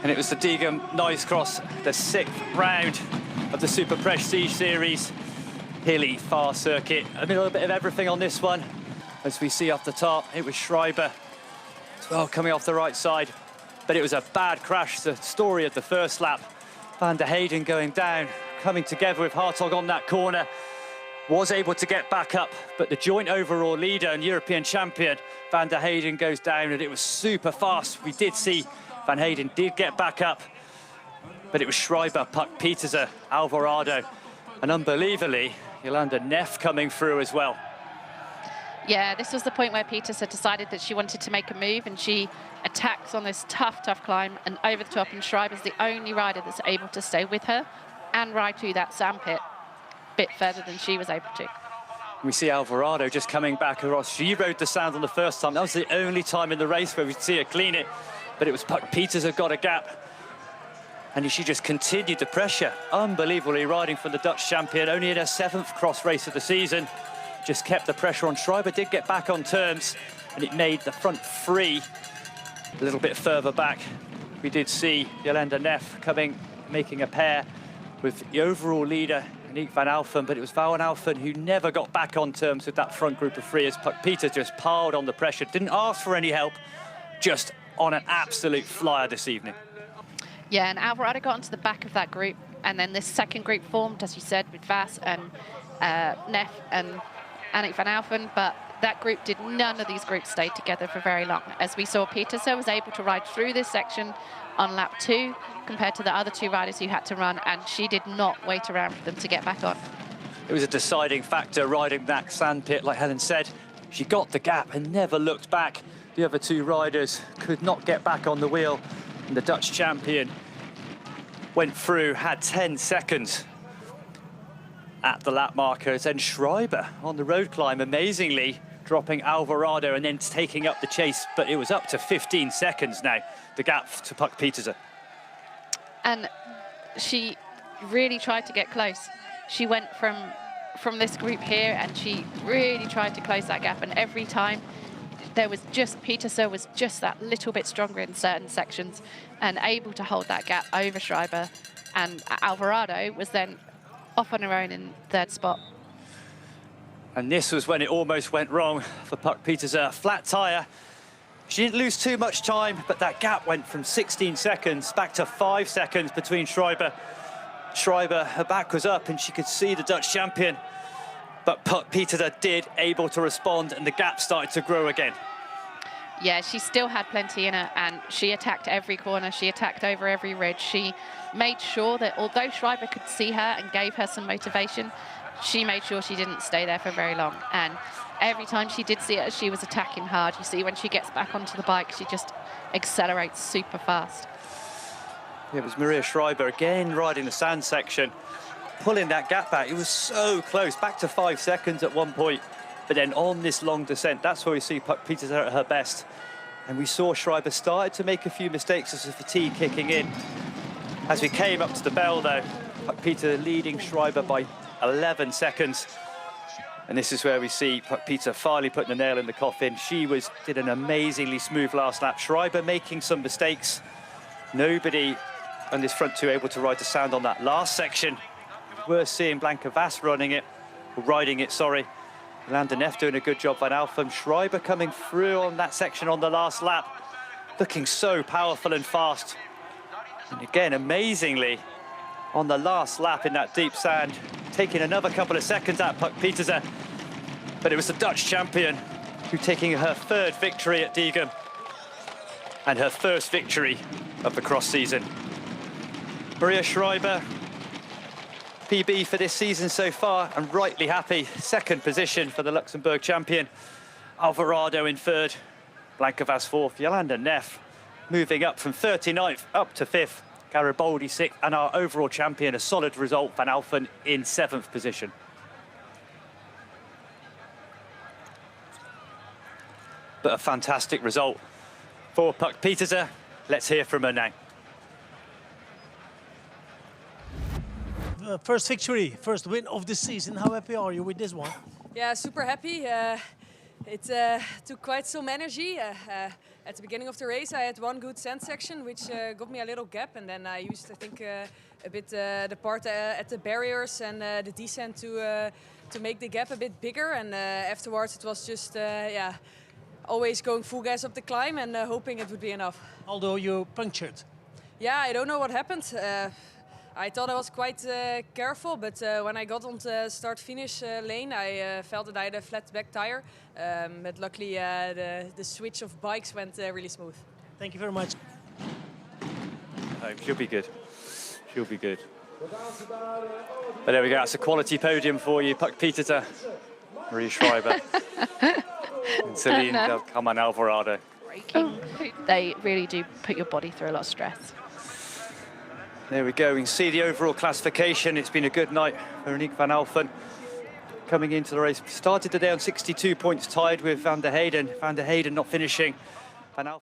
And it was the Diegem nice cross, the 6th round of the Superprestige series. Hilly, far circuit, a little bit of everything on this one. As we see off the top, it was Schreiber as well coming off the right side. But it was a bad crash, the story of the first lap. Van der Heyden going down, coming together with Hartog on that corner. Was able to get back up, but the joint overall leader and European champion, Van der Heyden, goes down, and it was super fast. We did see Van Heyden did get back up, but it was Schreiber, Puck, Pieterse, Alvarado, and unbelievably, Jolanda Neff coming through as well. Yeah, this was the point where Pieterse decided that she wanted to make a move, and she attacks on this tough climb and over the top, and Schreiber's the only rider that's able to stay with her and ride through that sandpit a bit further than she was able to. We see Alvarado just coming back across. She rode the sand on the first time. That was the only time in the race where we'd see her clean it, but it was Puck Pieterse got a gap. And she just continued the pressure, unbelievably riding for the Dutch champion, only in her 7th cross race of the season. Just kept the pressure on. Schreiber did get back on terms, and it made the front three a little bit further back. We did see Jolanda Neff making a pair with the overall leader, Aniek van Alphen, but it was Van Alphen who never got back on terms with that front group of three, as Puck Pieterse just piled on the pressure, didn't ask for any help, just on an absolute flyer this evening. Yeah, and Alvarado got onto the back of that group, and then this second group formed, as you said, with Vas and Neff and Aniek van Alphen, but that group none of these groups stayed together for very long. As we saw, Pieterse was able to ride through this section on lap 2 compared to the other 2 riders who had to run, and she did not wait around for them to get back on. It was a deciding factor riding that sandpit, like Helen said. She got the gap and never looked back. The other 2 riders could not get back on the wheel, and the Dutch champion went through, had 10 seconds at the lap markers, and Schreiber on the road climb, amazingly dropping Alvarado and then taking up the chase, but it was up to 15 seconds now, the gap to Puck Pieterse. And she really tried to get close. She went from this group here, and she really tried to close that gap, and every time there was just, Pieterse was just that little bit stronger in certain sections and able to hold that gap over Schreiber, and Alvarado was then off on her own in 3rd spot. And this was when it almost went wrong for Puck Pieterse. A flat tyre. She didn't lose too much time, but that gap went from 16 seconds back to 5 seconds between Schreiber. Schreiber, her back was up and she could see the Dutch champion, but Puck Pieterse did able to respond, and the gap started to grow again. Yeah, she still had plenty in her, and she attacked every corner. She attacked over every ridge. She made sure that although Schreiber could see her and gave her some motivation, she made sure she didn't stay there for very long. And every time she did see her, she was attacking hard. You see, when she gets back onto the bike, she just accelerates super fast. It was Maria Schreiber again riding the sand section, pulling that gap back. It was so close, back to 5 seconds at one point. But then on this long descent, that's where we see Puck Pieterse at her best. And we saw Schreiber started to make a few mistakes as the fatigue kicking in. As we came up to the bell, though, Puck Pieterse leading Schreiber by 11 seconds. And this is where we see Puck Pieterse finally putting the nail in the coffin. She did an amazingly smooth last lap. Schreiber making some mistakes. Nobody on this front 2 able to ride the sand on that last section. We're seeing Blanca Vas riding it. Jolanda Neff doing a good job. Van Alphen, Schreiber coming through on that section on the last lap, looking so powerful and fast. And again, amazingly, on the last lap in that deep sand, taking another couple of seconds at Puck Pieterse. But it was the Dutch champion who taking her 3rd victory at Diegem and her 1st victory of the cross season. Maria Schreiber, PB for this season so far, and rightly happy. 2nd position for the Luxembourg champion. Alvarado in 3rd, Blanca Vas 4th, Jolanda Neff moving up from 39th up to 5th, Garibaldi 6th, and our overall champion, a solid result, Van Alphen in 7th position. But a fantastic result for Puck Pieterse. Let's hear from her now. First victory, first win of the season. How happy are you with this one? Yeah, super happy. It took quite some energy. at the beginning of the race, I had one good sand section, which got me a little gap, and then I used, I think, a bit the part at the barriers and the descent to make the gap a bit bigger. And afterwards, it was just yeah, always going full gas up the climb and hoping it would be enough. Although you punctured. Yeah, I don't know what happened. I thought I was quite careful, but when I got on the start-finish lane, I felt that I had a flat back tire. But luckily, the switch of bikes went really smooth. Thank you very much. She'll be good. She'll be good. But there we go. That's a quality podium for you. Pieterse, Marie Schreiber, and Celine Del Carmen Alvarado. Breaking. They really do put your body through a lot of stress. There we go. We can see the overall classification. It's been a good night. Veronique van Alphen coming into the race. Started the day on 62 points, tied with Van der Heyden. Van der Heyden not finishing. Van Alphen